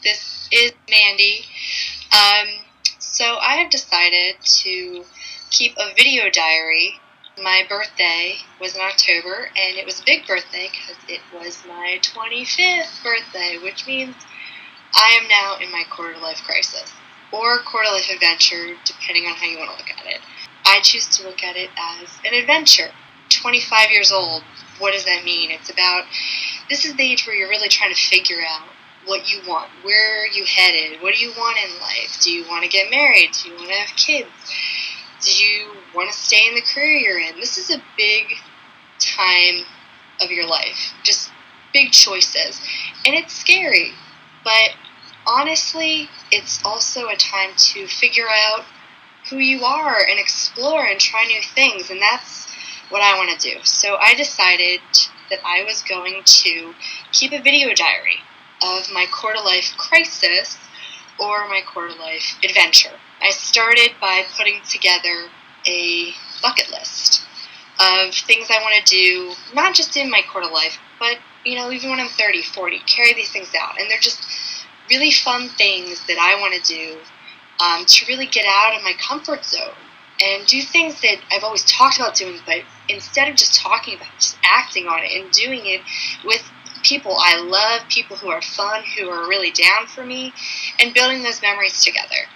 This is Mandy. Um, so I have decided to keep a video diary. My birthday was in October, and it was a big birthday because it was my 25th birthday, which means I am now in my quarter-life crisis, or quarter-life adventure, depending on how you want to look at it. I choose to look at it as an adventure. 25 years old, what does that mean? This is the age where you're really trying to figure out what you want. Where are you headed? What do you want in life? Do you want to get married? Do you want to have kids? Do you want to stay in the career you're in? This is a big time of your life. Just big choices. And it's scary. But honestly, it's also a time to figure out who you are and explore and try new things. And that's what I want to do. So I decided that I was going to keep a video diary of my quarter-life crisis or my quarter-life adventure. I started by putting together a bucket list of things I want to do, not just in my quarter-life, but, even when I'm 30, 40, carry these things out. And they're just really fun things that I want to do to really get out of my comfort zone and do things that I've always talked about doing, but instead of just talking about it, just acting on it and doing it with people I love, people who are fun, who are really down for me, and building those memories together.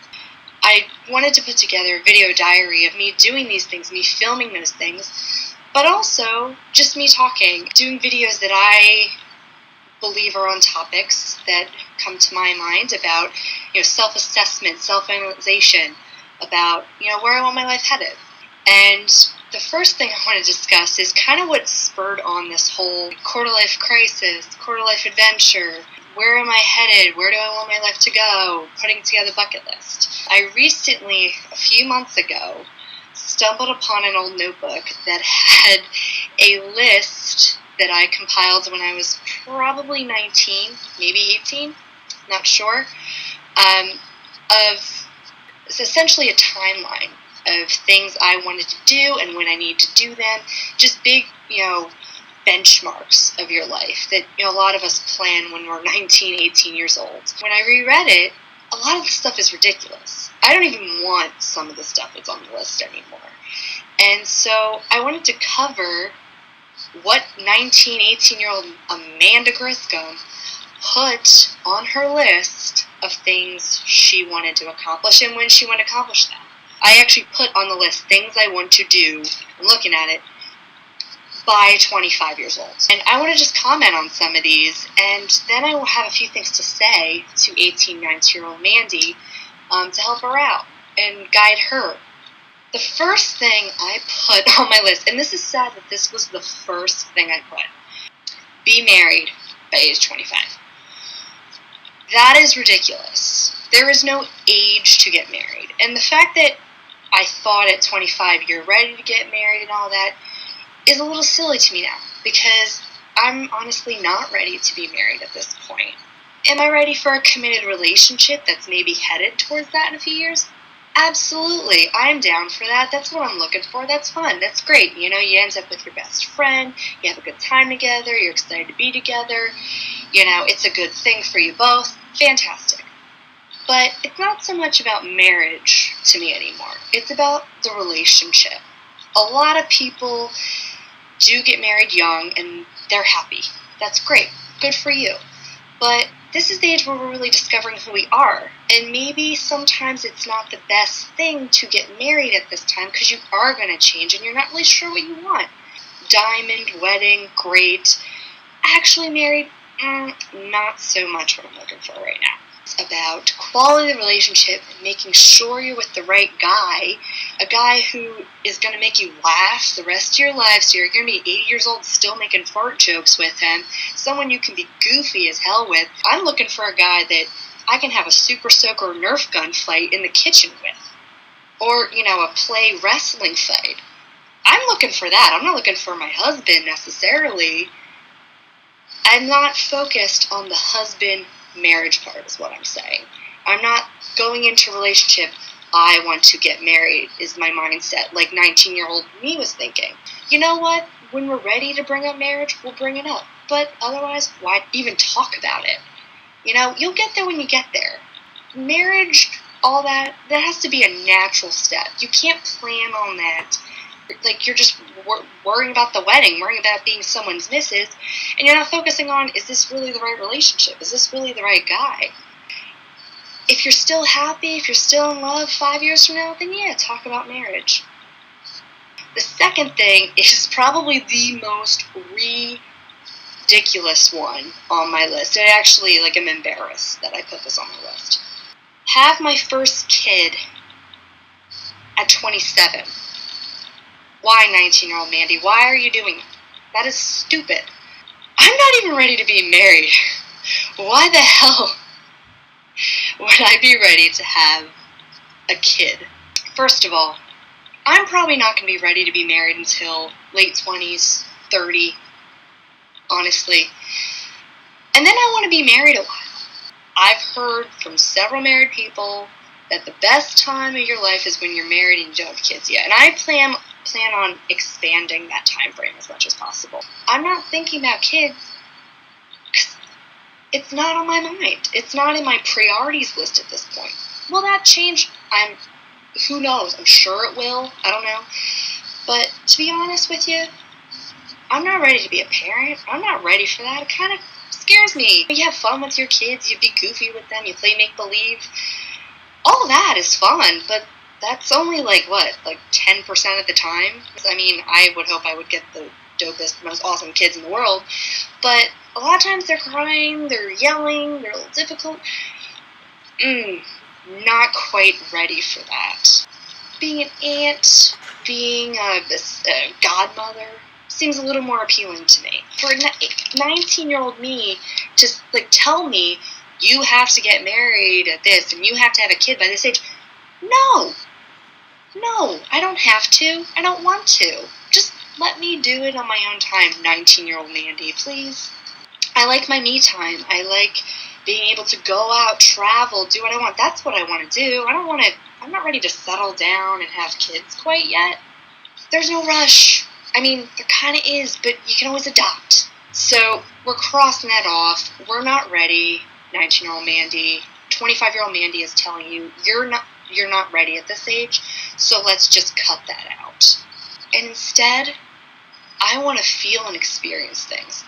I wanted to put together a video diary of me doing these things, me filming those things, but also just me talking, doing videos that I believe are on topics that come to my mind about, self-assessment, self-analyzation, about, where I want my life headed. And the first thing I want to discuss is kind of what spurred on this whole quarter-life crisis, quarter-life adventure. Where am I headed? Where do I want my life to go? Putting together a bucket list. I recently, a few months ago, stumbled upon an old notebook that had a list that I compiled when I was probably 19, maybe 18, not sure, it's essentially a timeline of things I wanted to do and when I need to do them. Just big, benchmarks of your life that, a lot of us plan when we're 19, 18 years old. When I reread it, a lot of the stuff is ridiculous. I don't even want some of the stuff that's on the list anymore. And so I wanted to cover what 19, 18-year-old Amanda Griscom put on her list of things she wanted to accomplish and when she wanted to accomplish them. I actually put on the list things I want to do, I'm looking at it, by 25 years old. And I want to just comment on some of these, and then I will have a few things to say to 18, 19-year-old Mandy to help her out and guide her. The first thing I put on my list, and this is sad that this was the first thing I put, be married by age 25. That is ridiculous. There is no age to get married. And the fact that I thought at 25 you're ready to get married and all that is a little silly to me now, because I'm honestly not ready to be married at this point. Am I ready for a committed relationship that's maybe headed towards that in a few years? Absolutely. I'm down for that. That's what I'm looking for. That's fun. That's great. You end up with your best friend. You have a good time together. You're excited to be together. It's a good thing for you both. Fantastic. But it's not so much about marriage to me anymore. It's about the relationship. A lot of people do get married young and they're happy. That's great. Good for you. But this is the age where we're really discovering who we are. And maybe sometimes it's not the best thing to get married at this time because you are going to change and you're not really sure what you want. Diamond, wedding, great. Actually married, not so much what I'm looking for right now. It's about quality of the relationship and making sure you're with the right guy, a guy who is going to make you laugh the rest of your life, so you're going to be 80 years old still making fart jokes with him, someone you can be goofy as hell with. I'm looking for a guy that I can have a Super Soaker Nerf gun fight in the kitchen with, or, a play wrestling fight. I'm looking for that. I'm not looking for my husband necessarily. I'm not focused on the husband marriage part is what I'm saying. I'm not going into a relationship, I want to get married is my mindset, like 19-year-old me was thinking. You know what? When we're ready to bring up marriage, we'll bring it up. But otherwise, why even talk about it? You know, you'll get there when you get there. Marriage, all that has to be a natural step. You can't plan on that. Like, you're just worrying about the wedding, worrying about being someone's missus, and you're not focusing on, is this really the right relationship? Is this really the right guy? If you're still happy, if you're still in love 5 years from now, then yeah, talk about marriage. The second thing is probably the most ridiculous one on my list. I actually, am embarrassed that I put this on my list. Have my first kid at 27. Why, 19-year-old Mandy? Why are you doing that? That is stupid. I'm not even ready to be married. Why the hell would I be ready to have a kid? First of all, I'm probably not going to be ready to be married until late 20s, 30, honestly. And then I want to be married a while. I've heard from several married people that the best time of your life is when you're married and you don't have kids yet. And I plan on expanding that time frame as much as possible. I'm not thinking about kids because it's not on my mind. It's not in my priorities list at this point. Will that change? Who knows? I'm sure it will. I don't know. But to be honest with you, I'm not ready to be a parent. I'm not ready for that. It kind of scares me. You have fun with your kids. You be goofy with them. You play make-believe. All of that is fun, but that's only 10% of the time. I mean, I would hope I would get the dopest, most awesome kids in the world, but a lot of times they're crying, they're yelling, they're a little difficult. Not quite ready for that. Being an aunt, being a godmother seems a little more appealing to me. For 19-year-old me to tell me you have to get married at this and you have to have a kid by this age, no, I don't have to. I don't want to. Just let me do it on my own time, 19-year-old Mandy, please. I like my me time. I like being able to go out, travel, do what I want. That's what I want to do. I'm not ready to settle down and have kids quite yet. There's no rush. I mean, there kind of is, but you can always adopt. So we're crossing that off. We're not ready, 19-year-old Mandy. 25-year-old Mandy is telling you, you're not ready at this age, so let's just cut that out. And instead, I want to feel and experience things.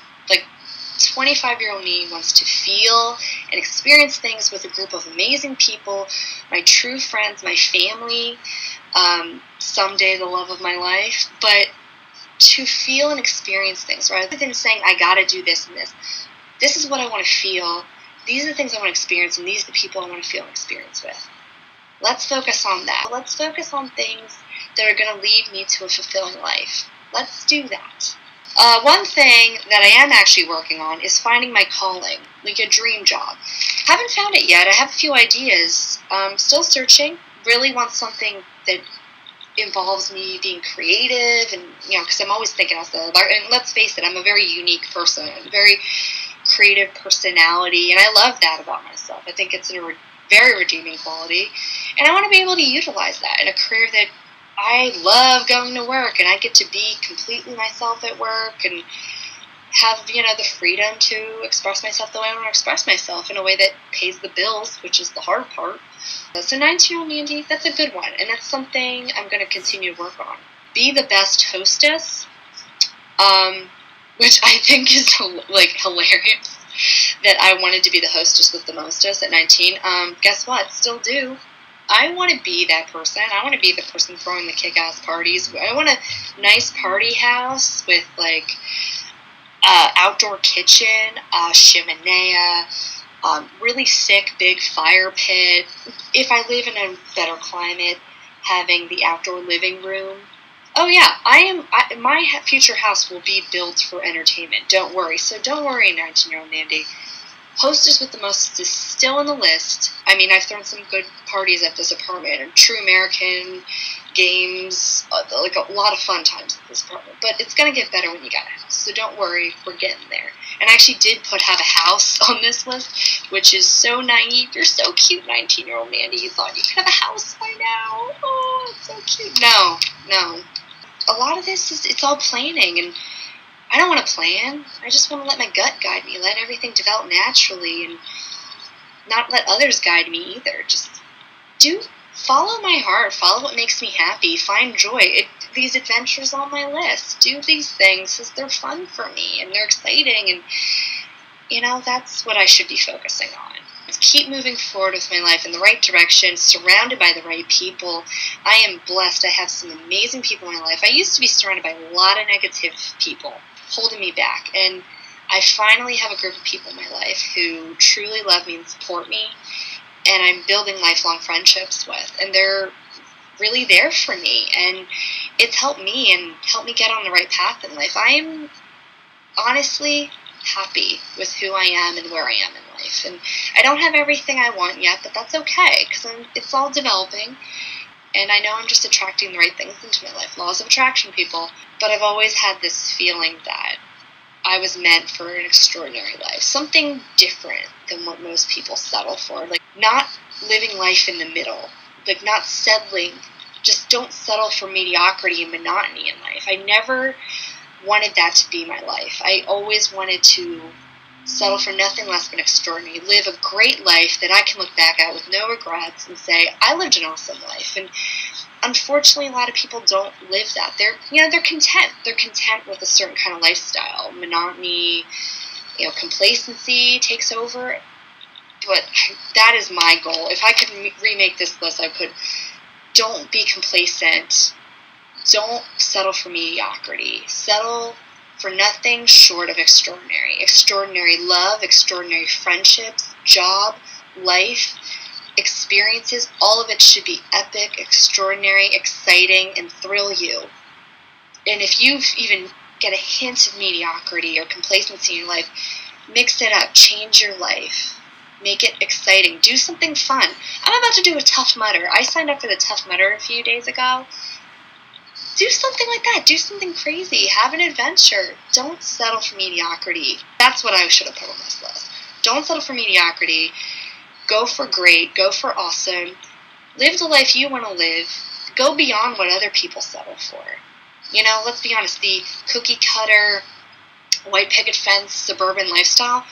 25-year-old me wants to feel and experience things with a group of amazing people, my true friends, my family, someday the love of my life, but to feel and experience things rather than saying, I gotta do this and this. This is what I want to feel. These are the things I want to experience, and these are the people I want to feel and experience with. Let's focus on that. Let's focus on things that are going to lead me to a fulfilling life. Let's do that. One thing that I am actually working on is finding my calling, a dream job. Haven't found it yet. I have a few ideas. Still searching. Really want something that involves me being creative and, because I'm always thinking outside the box. And let's face it, I'm a very unique person. I'm a very creative personality, and I love that about myself. I think it's a very redeeming quality, and I want to be able to utilize that in a career that I love going to work, and I get to be completely myself at work and have, the freedom to express myself the way I want to express myself in a way that pays the bills, which is the hard part. So 19-year-old Mandy, that's a good one, and that's something I'm going to continue to work on. Be the best hostess, which I think is, hilarious, that I wanted to be the hostess with the mostest at 19. Guess what? Still do. I want to be that person. I want to be the person throwing the kick-ass parties. I want a nice party house with, outdoor kitchen, chimenea, really sick big fire pit. If I live in a better climate, having the outdoor living room. Oh yeah, my future house will be built for entertainment. Don't worry. So don't worry, 19-year-old Mandy. Hostess with the most is still on the list. I mean, I've thrown some good parties at this apartment, and true American games, a lot of fun times at this apartment. But it's going to get better when you got a house, so don't worry, we're getting there. And I actually did have a house on this list, which is so naive. You're so cute, 19-year-old Mandy. You thought you could have a house by now. Oh, it's so cute. No. A lot of this it's all planning, and I don't want to plan. I just want to let my gut guide me, let everything develop naturally, and not let others guide me either. Just follow my heart, follow what makes me happy, find joy. These adventures on my list, do these things because they're fun for me and they're exciting, and that's what I should be focusing on. Keep moving forward with my life in the right direction, surrounded by the right people. I am blessed. I have some amazing people in my life. I used to be surrounded by a lot of negative people holding me back, and I finally have a group of people in my life who truly love me and support me, and I'm building lifelong friendships with, and they're really there for me, and it's helped me get on the right path in life. I am honestly happy with who I am and where I am in life, and I don't have everything I want yet, but that's okay, because it's all developing, and I know I'm just attracting the right things into my life. Laws of attraction, people. But I've always had this feeling that I was meant for an extraordinary life, something different than what most people settle for, like not living life in the middle, like not settling. Just don't settle for mediocrity and monotony in life. I never wanted that to be my life. I always wanted to settle for nothing less than extraordinary, live a great life that I can look back at with no regrets and say, I lived an awesome life. And unfortunately, a lot of people don't live that. They're content. They're content with a certain kind of lifestyle. Monotony, complacency takes over. But that is my goal. If I could remake this list, I could. Don't be complacent. Don't settle for mediocrity. Settle for nothing short of extraordinary. Extraordinary love, extraordinary friendships, job, life, experiences. All of it should be epic, extraordinary, exciting, and thrill you. And if you even get a hint of mediocrity or complacency in your life, mix it up. Change your life. Make it exciting. Do something fun. I'm about to do a Tough Mudder. I signed up for the Tough Mudder a few days ago. Do something like that. Do something crazy. Have an adventure. Don't settle for mediocrity. That's what I should have put on this list. Don't settle for mediocrity. Go for great. Go for awesome. Live the life you want to live. Go beyond what other people settle for. Let's be honest. The cookie cutter, white picket fence, suburban lifestyle,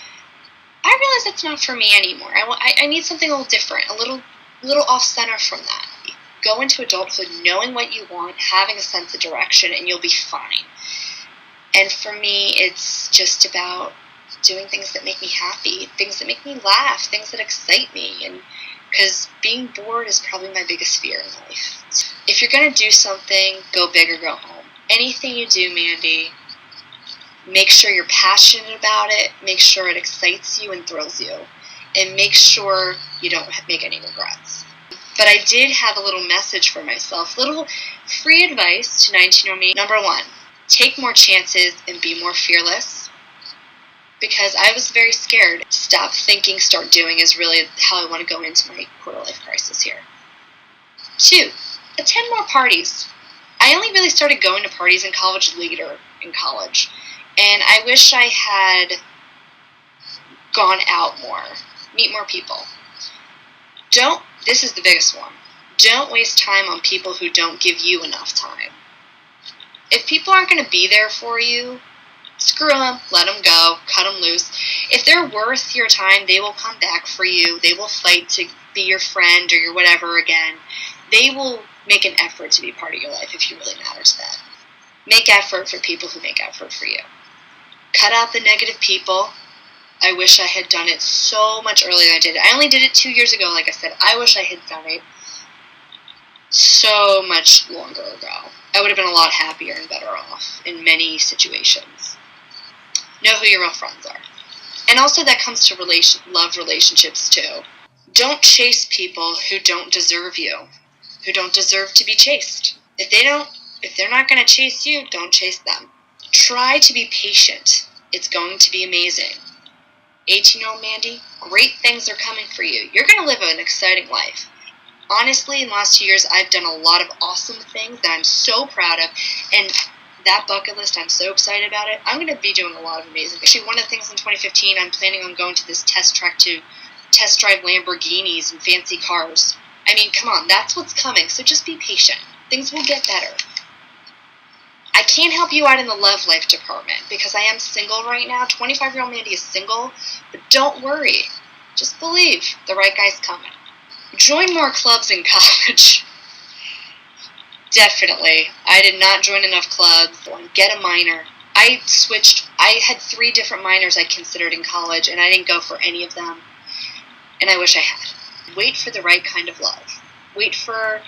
I realize that's not for me anymore. I need something a little different, a little off-center from that. Go into adulthood knowing what you want, having a sense of direction, and you'll be fine. And for me, it's just about doing things that make me happy, things that make me laugh, things that excite me, and because being bored is probably my biggest fear in life. If you're going to do something, go big or go home. Anything you do, Mandy, make sure you're passionate about it, make sure it excites you and thrills you, and make sure you don't make any regrets. But I did have a little message for myself, little free advice to 19-year-old me. Number 1, take more chances and be more fearless, because I was very scared. Stop thinking, start doing is really how I want to go into my quarter-life crisis here. 2, attend more parties. I only really started going to parties in college later in college, and I wish I had gone out more, meet more people. This is the biggest one. Don't waste time on people who don't give you enough time. If people aren't going to be there for you, screw them, let them go, cut them loose. If they're worth your time, they will come back for you. They will fight to be your friend or your whatever again. They will make an effort to be part of your life if you really matter to them. Make effort for people who make effort for you. Cut out the negative people. I wish I had done it so much earlier than I did. I only did it 2 years ago, like I said. I wish I had done it so much longer ago. I would have been a lot happier and better off in many situations. Know who your real friends are. And also that comes to love relationships too. Don't chase people who don't deserve you, who don't deserve to be chased. If they're not going to chase you, don't chase them. Try to be patient. It's going to be amazing. 18-year-old Mandy, great things are coming for you. You're going to live an exciting life. Honestly, in the last 2 years, I've done a lot of awesome things that I'm so proud of, and that bucket list, I'm so excited about it. I'm going to be doing a lot of amazing things. Actually, one of the things in 2015, I'm planning on going to this test track to test drive Lamborghinis and fancy cars. I mean, come on, that's what's coming, so just be patient. Things will get better. I can't help you out in the love life department because I am single right now. 25-year-old Mandy is single, but don't worry. Just believe the right guy's coming. Join more clubs in college. Definitely. I did not join enough clubs. Get a minor. I had 3 different minors I considered in college, and I didn't go for any of them. And I wish I had. Wait for the right kind of love. Wait for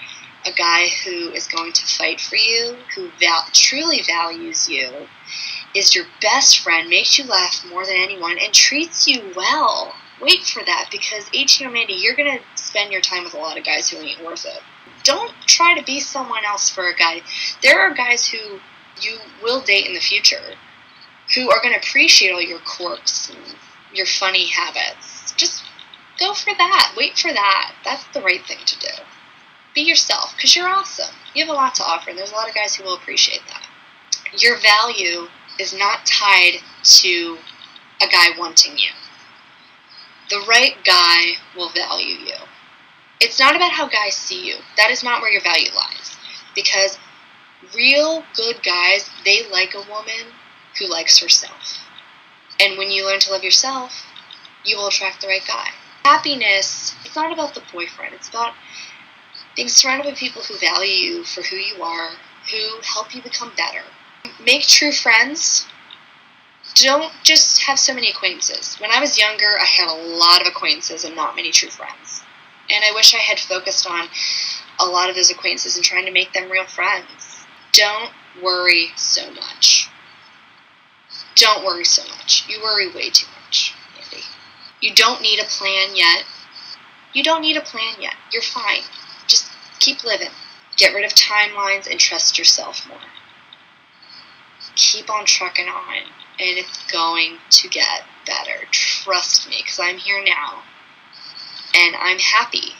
a guy who is going to fight for you, who truly values you, is your best friend, makes you laugh more than anyone, and treats you well. Wait for that, because 18 or Mandy, you're going to spend your time with a lot of guys who ain't worth it. Don't try to be someone else for a guy. There are guys who you will date in the future who are going to appreciate all your quirks and your funny habits. Just go for that. Wait for that. That's the right thing to do. Be yourself, because you're awesome. You have a lot to offer, and there's a lot of guys who will appreciate that. Your value is not tied to a guy wanting you. The right guy will value you. It's not about how guys see you. That is not where your value lies. Because real good guys, they like a woman who likes herself. And when you learn to love yourself, you will attract the right guy. Happiness, it's not about the boyfriend. It's about being surrounded by people who value you for who you are, who help you become better. Make true friends. Don't just have so many acquaintances. When I was younger, I had a lot of acquaintances and not many true friends. And I wish I had focused on a lot of those acquaintances and trying to make them real friends. Don't worry so much. Don't worry so much. You worry way too much, Andy. You don't need a plan yet. You don't need a plan yet. You're fine. Just keep living. Get rid of timelines and trust yourself more. Keep on trucking on, and it's going to get better. Trust me, because I'm here now, and I'm happy,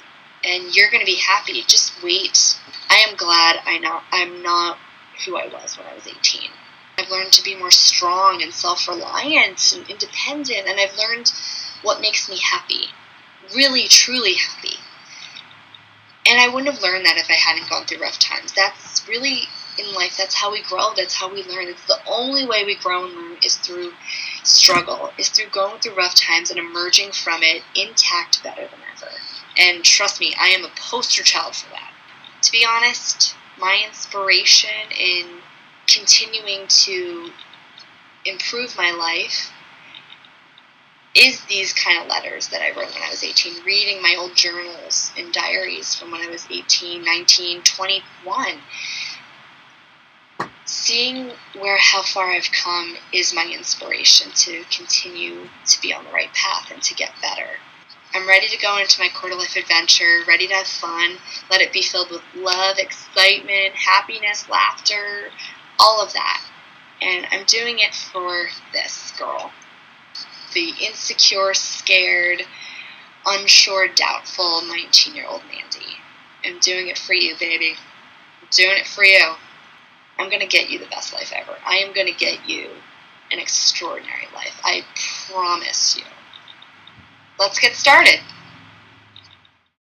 and you're going to be happy. Just wait. I am glad I'm not who I was when I was 18. I've learned to be more strong and self-reliant and independent, and I've learned what makes me happy. Really, truly happy. And I wouldn't have learned that if I hadn't gone through rough times. That's really, in life, that's how we grow. That's how we learn. It's the only way we grow and learn is through struggle, is through going through rough times and emerging from it intact, better than ever. And trust me, I am a poster child for that. To be honest, my inspiration in continuing to improve my life is these kind of letters that I wrote when I was 18, reading my old journals and diaries from when I was 18, 19, 21. Seeing how far I've come is my inspiration to continue to be on the right path and to get better. I'm ready to go into my quarter life adventure, ready to have fun, let it be filled with love, excitement, happiness, laughter, all of that. And I'm doing it for this girl. The insecure, scared, unsure, doubtful 19-year-old Mandy. I'm doing it for you, baby. I'm doing it for you. I'm going to get you the best life ever. I am going to get you an extraordinary life. I promise you. Let's get started.